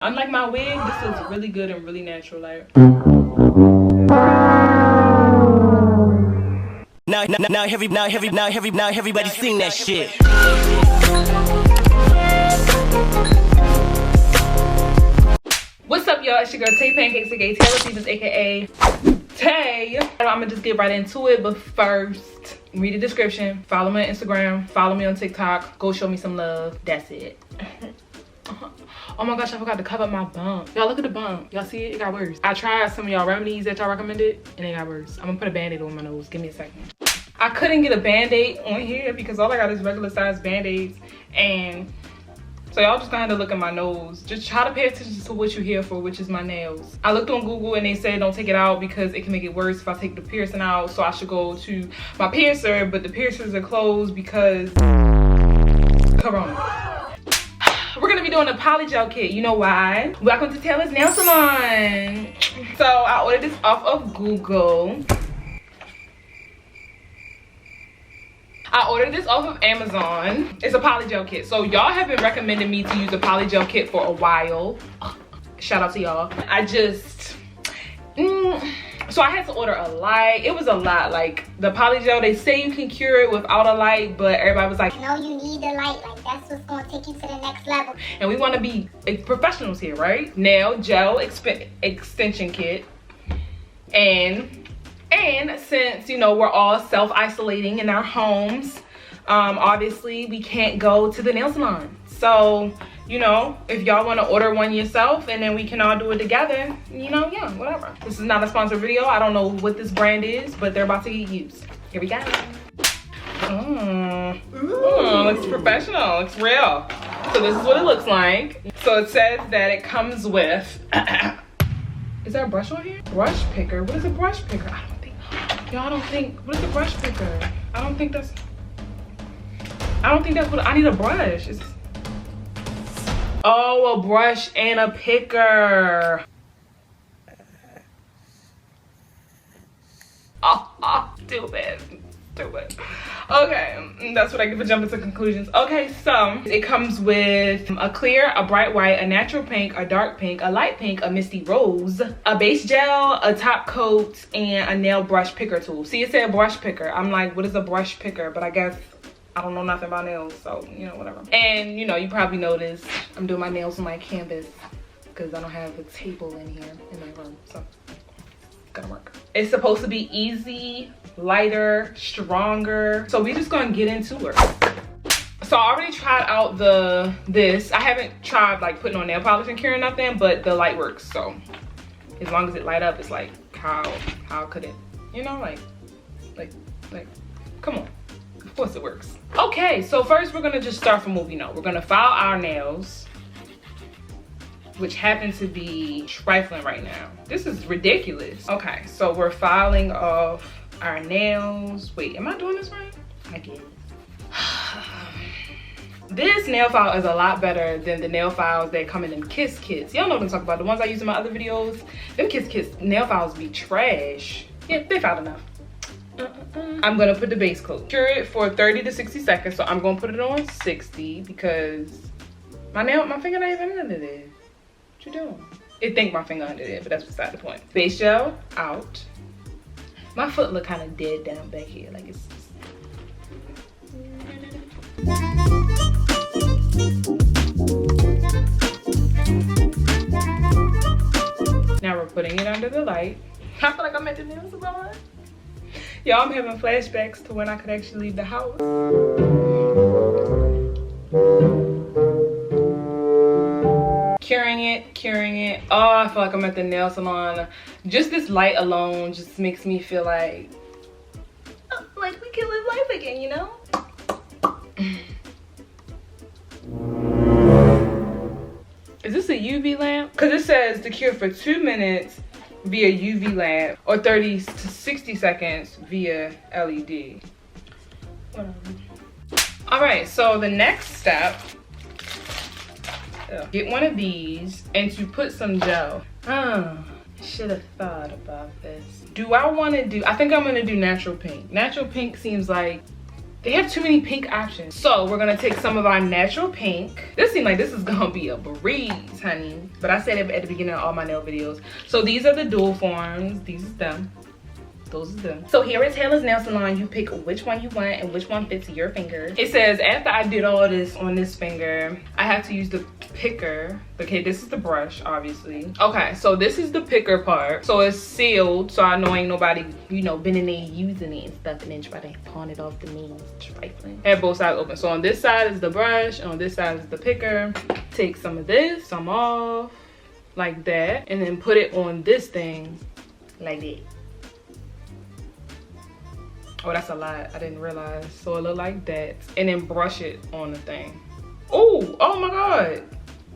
Unlike my wig, this looks really good and really natural. Like. Now everybody sing that shit. What's up, y'all? It's your girl TayPancakes, aka Taylor Stevens, aka Tay. I'm gonna just get right into it, but first, read the description. Follow me on Instagram. Follow me on TikTok. Go show me some love. That's it. Oh my gosh, I forgot to cover my bump. Y'all look at the bump. Y'all see it? It got worse. I tried some of y'all remedies that y'all recommended and it got worse. I'm gonna put a band-aid on my nose. Give me a second. I couldn't get a band-aid on here because all I got is regular size band-aids, and so y'all just gonna have to look at my nose. Just try to pay attention to what you're here for, which is my nails. I looked on Google and they said don't take it out because it can make it worse if I take the piercing out. So I should go to my piercer, but the piercers are closed because Corona. We're gonna be doing a polygel kit. You know why? Welcome to Taylor's Nail Salon. So I ordered this off of Google. I ordered this off of Amazon. It's a polygel kit. So y'all have been recommending me to use a polygel kit for a while. Shout out to y'all. So I had to order a light. It was a lot. Like the polygel, they say you can cure it without a light, but everybody was like, no, you need a light. Like that's what's gonna take you to the next level. And we want to be professionals here, right? Nail gel extension kit. And since, you know, we're all self-isolating in our homes, obviously we can't go to the nail salon. So, you know, if y'all want to order one yourself and then we can all do it together, you know, yeah, whatever. This is not a sponsored video. I don't know what this brand is, but they're about to get used. Here we go. Looks professional, looks real. So this is what it looks like. So it says that it comes with, is there a brush on here? Brush picker, what is a brush picker? I don't think, what is a brush picker? I don't think that's what, I need a brush. Oh, a brush and a picker. Oh, stupid. Okay, that's what I get for jumping to conclusions. Okay, so it comes with a clear, a bright white, a natural pink, a dark pink, a light pink, a misty rose, a base gel, a top coat, and a nail brush picker tool. See, it said brush picker. I'm like, what is a brush picker? But I guess I don't know nothing about nails, so, you know, whatever. And, you know, you probably noticed I'm doing my nails on my canvas because I don't have a table in here in my room, so it's gonna work. It's supposed to be easy, lighter, stronger. So we just gonna get into it. So I already tried out this. I haven't tried like putting on nail polish and curing nothing, but the light works. So as long as it light up, it's like, how could it, you know, like, come on. Of course it works. Okay, so first we're gonna just start from what we know. We're gonna file our nails, which happen to be trifling right now. This is ridiculous. Okay, so we're filing off our nails. Wait, am I doing this right? I get it. This nail file is a lot better than the nail files that come in them Kiss kits. Y'all know what I'm talking about. The ones I use in my other videos. Them Kiss kits nail files be trash. Yeah, they filed enough. I'm gonna put the base coat. Cure it for 30 to 60 seconds. So I'm gonna put it on 60 because my finger not even under there. What you doing? It think my finger under there, but that's beside the point. Base gel out. My foot look kind of dead down back here, like it's. Now we're putting it under the light. I feel like I'm at the nail salon. Y'all, I'm having flashbacks to when I could actually leave the house. Curing it. Oh, I feel like I'm at the nail salon. Just this light alone just makes me feel like we can live life again, you know? Is this a UV lamp? Because it says to cure for 2 minutes via UV lamp or 30 to 60 seconds via LED. All right, so the next step, get one of these and to put some gel. Should have thought about this. Do I want to do, I think I'm going to do natural pink. Natural pink seems like They have too many pink options. So we're gonna take some of our natural pink. This seems like this is gonna be a breeze, honey. But I said it at the beginning of all my nail videos. So these are the dual forms. These is them. Those are them. So here at Taylor's Nail Salon, you pick which one you want and which one fits your finger. It says after I did all this on this finger, I have to use the picker. Okay, this is the brush, obviously. Okay, so this is the picker part. So it's sealed, so I know ain't nobody, you know, been in there using it and stuff and then try to pawn it off to me. Trifling. Have both sides open. So on this side is the brush, and on this side is the picker. Take some of this, some off, like that, and then put it on this thing, like that. Oh, that's a lot. I didn't realize. So it look like that. And then brush it on the thing. Oh my God.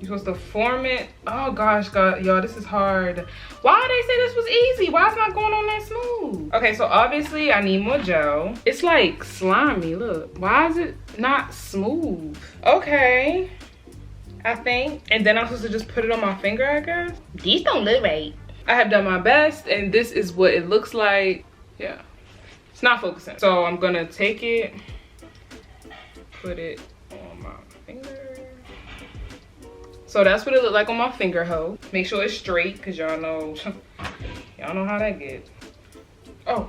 You're supposed to form it. Oh gosh, God, y'all, this is hard. Why did they say this was easy? Why is it not going on that smooth? Okay, so obviously I need more gel. It's like slimy, look. Why is it not smooth? Okay, I think. And then I'm supposed to just put it on my finger, I guess. These don't look right. I have done my best, and this is what it looks like. Yeah. Not focusing. So I'm gonna take it, put it on my finger. So that's what it looked like on my finger hoe. Make sure it's straight, because y'all know how that gets. Oh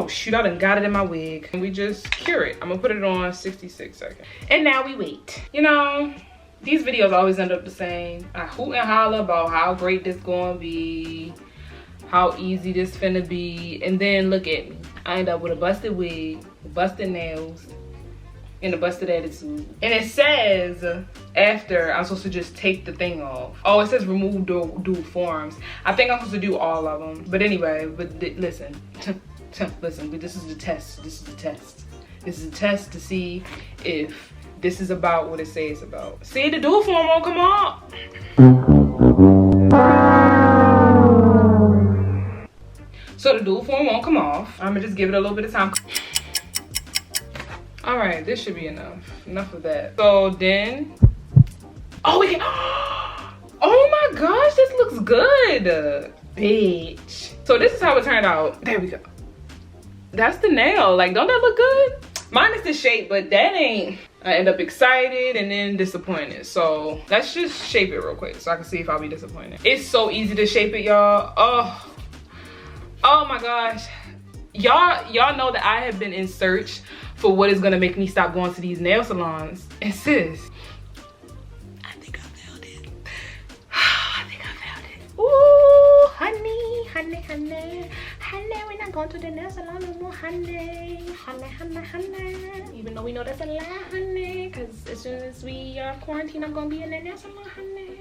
shoot, I done got it in my wig. And we just cure it. I'm gonna put it on 66 seconds. And now we wait. You know, these videos always end up the same. I hoot and holler about how great this gonna be, how easy this finna be, and then look at me. I end up with a busted wig, busted nails, and a busted attitude. And it says after I'm supposed to just take the thing off. Oh, it says remove dual forms. I think I'm supposed to do all of them. But anyway, listen, listen, this is the test. This is the test. This is a test to see if this is about what it says it's about. See, the dual form won't come off. So the dual form won't come off. I'm gonna just give it a little bit of time. All right, this should be enough. Enough of that. So then, oh, we can, oh my gosh, this looks good, bitch. So this is how it turned out. There we go. That's the nail. Like, don't that look good? Mine is the shape, but that ain't. I end up excited and then disappointed. So let's just shape it real quick so I can see if I'll be disappointed. It's so easy to shape it, y'all. Oh my gosh. Y'all know that I have been in search for what is gonna make me stop going to these nail salons. And sis, I think I found it. I think I found it. Ooh, honey, honey, honey. Honey, we're not going to the nail salon no more, honey. Honey, honey, honey. Even though we know that's a lie, honey. Because as soon as we are quarantined, I'm gonna be in the nail salon, honey.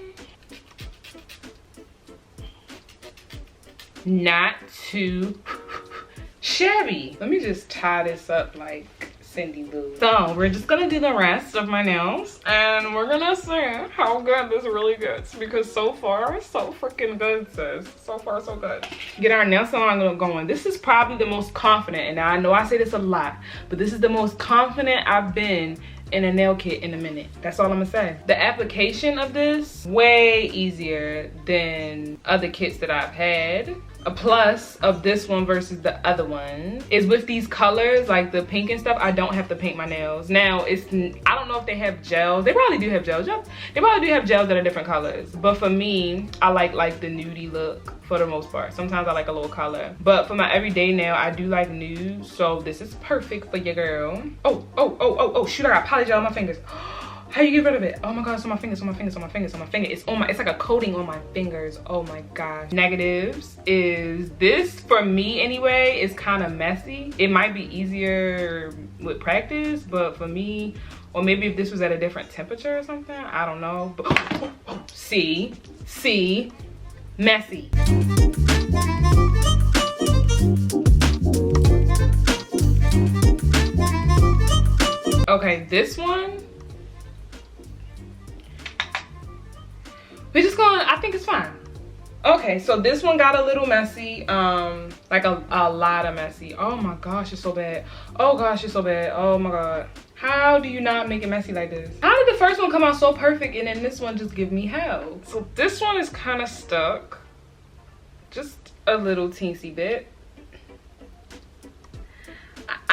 Not too shabby. Let me just tie this up like Cindy Lou. So we're just gonna do the rest of my nails and we're gonna see how good this really gets, because so far it's so freaking good, sis. So far so good. Get our nail salon going. This is probably the most confident, and I know I say this a lot, but this is the most confident I've been in a nail kit in a minute. That's all I'm gonna say. The application of this, way easier than other kits that I've had. A plus of this one versus the other one is with these colors, like the pink and stuff, I don't have to paint my nails. Now, I don't know if they have gels. They probably do have gels. They probably do have gels that are different colors. But for me, I like the nudie look for the most part. Sometimes I like a little color. But for my everyday nail, I do like nude. So this is perfect for your girl. Oh, shoot, I got polygel on my fingers. How you get rid of it? Oh my god, it's on my fingers, on my fingers, on my fingers, on my finger. It's like a coating on my fingers. Oh my gosh. Negatives is this, for me anyway, is kind of messy. It might be easier with practice, but for me, or maybe if this was at a different temperature or something, I don't know. But see, messy. Okay, this one, we're just gonna, I think it's fine. Okay, so this one got a little messy, like a lot of messy. Oh my gosh, it's so bad. Oh gosh, it's so bad. Oh my god. How do you not make it messy like this? How did the first one come out so perfect and then this one just give me hell? So this one is kind of stuck. Just a little teensy bit.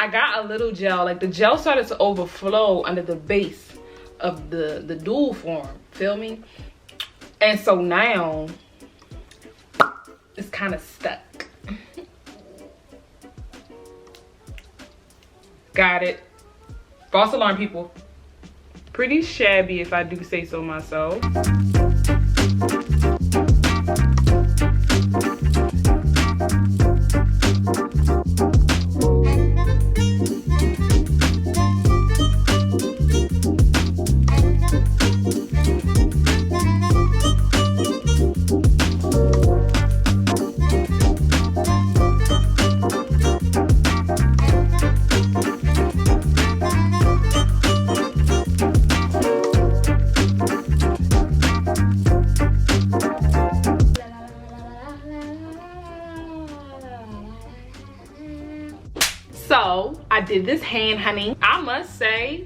I got a little gel. Like the gel started to overflow under the base of the dual form. Feel me? And so now it's kind of stuck. Got it. False alarm, people. Pretty shabby if I do say so myself. So I did this hand, honey. I must say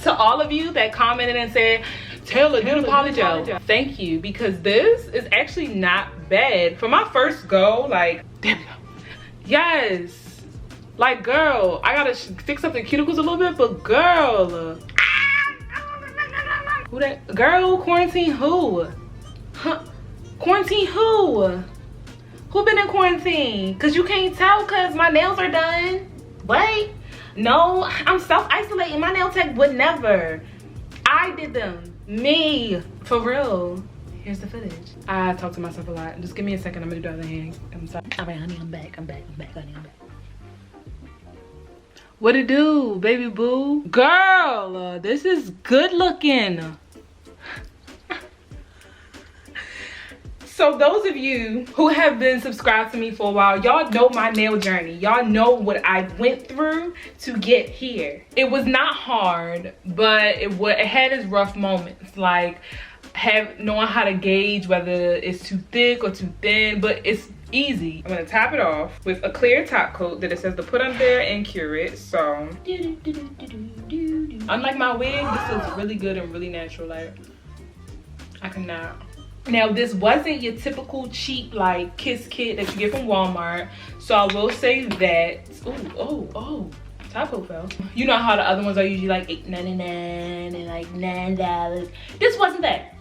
to all of you that commented and said, Taylor, do the polygel. Thank you, because this is actually not bad. For my first go, like, there we go. Yes. Like, girl, I gotta fix up the cuticles a little bit, but girl. Who that? Girl, quarantine who? Huh? Quarantine who? Who been in quarantine? Cause you can't tell cause my nails are done. Wait, no, I'm self-isolating. My nail tech would never. I did them, me, for real. Here's the footage. I talk to myself a lot. Just give me a second, I'm gonna do the other hand. I'm sorry. All right, honey, I'm back, honey, I'm back. What it do, baby boo? Girl, this is good looking. So those of you who have been subscribed to me for a while, y'all know my nail journey. Y'all know what I went through to get here. It was not hard, but it had its rough moments. Like knowing how to gauge whether it's too thick or too thin, but it's easy. I'm gonna top it off with a clear top coat that it says to put on there and cure it. So, unlike my wig, this looks really good and really natural. Like, I cannot. Now, this wasn't your typical cheap like kiss kit that you get from Walmart, so I will say that. Oh, top coat fell. You know how the other ones are usually like $8.99 and like $9. This wasn't that.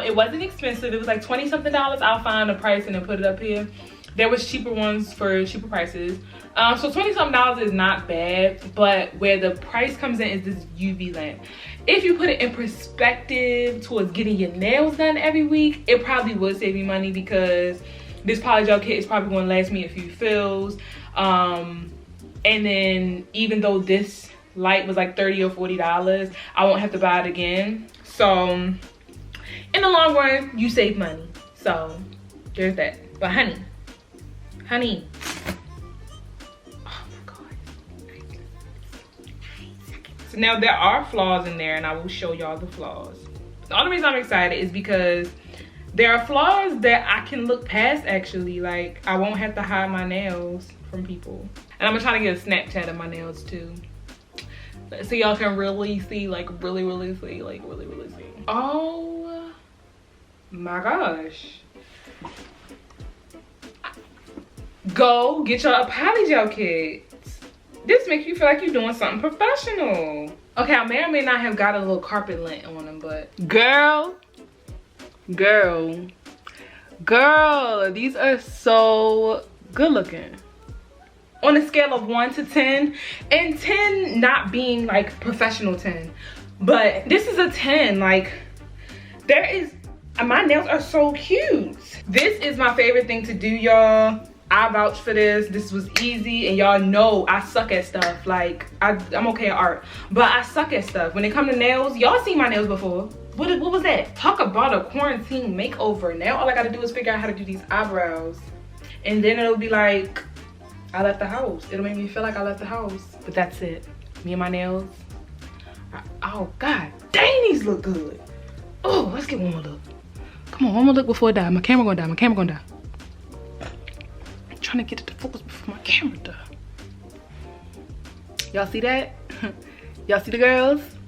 It wasn't expensive. It was like 20 something dollars. I'll find the price and then put it up here. There was cheaper ones for cheaper prices. So 20 something dollars is not bad, but where the price comes in is this UV lamp. If you put it in perspective towards getting your nails done every week, it probably would save you money because this polygel kit is probably going to last me a few fills. And then even though this light was like $30 or $40, I won't have to buy it again. So in the long run, you save money. So there's that. But honey. Oh my God. So now there are flaws in there and I will show y'all the flaws. The only reason I'm excited is because there are flaws that I can look past actually. Like I won't have to hide my nails from people. And I'm gonna try to get a Snapchat of my nails too. So y'all can really see, like really see. Oh my gosh. Go get your polygel kit. This makes you feel like you're doing something professional. Okay, I may or may not have got a little carpet lint on them, but girl, these are so good looking. On a scale of 1 to 10, and 10 not being like professional 10, but this is a 10. Like my nails are so cute. This is my favorite thing to do, y'all. I vouch for this. This was easy, and y'all know I suck at stuff. Like I'm okay at art, but I suck at stuff. When it comes to nails, y'all seen my nails before. What was that? Talk about a quarantine makeover. Now all I gotta do is figure out how to do these eyebrows, and then it'll be like I left the house. It'll make me feel like I left the house. But that's it. Me and my nails. Oh God, dang, these look good. Oh, let's get one more look. Come on, one more look before it dies. My camera gonna die. I'm trying to get it to focus before my camera die. Y'all see that? Y'all see the girls?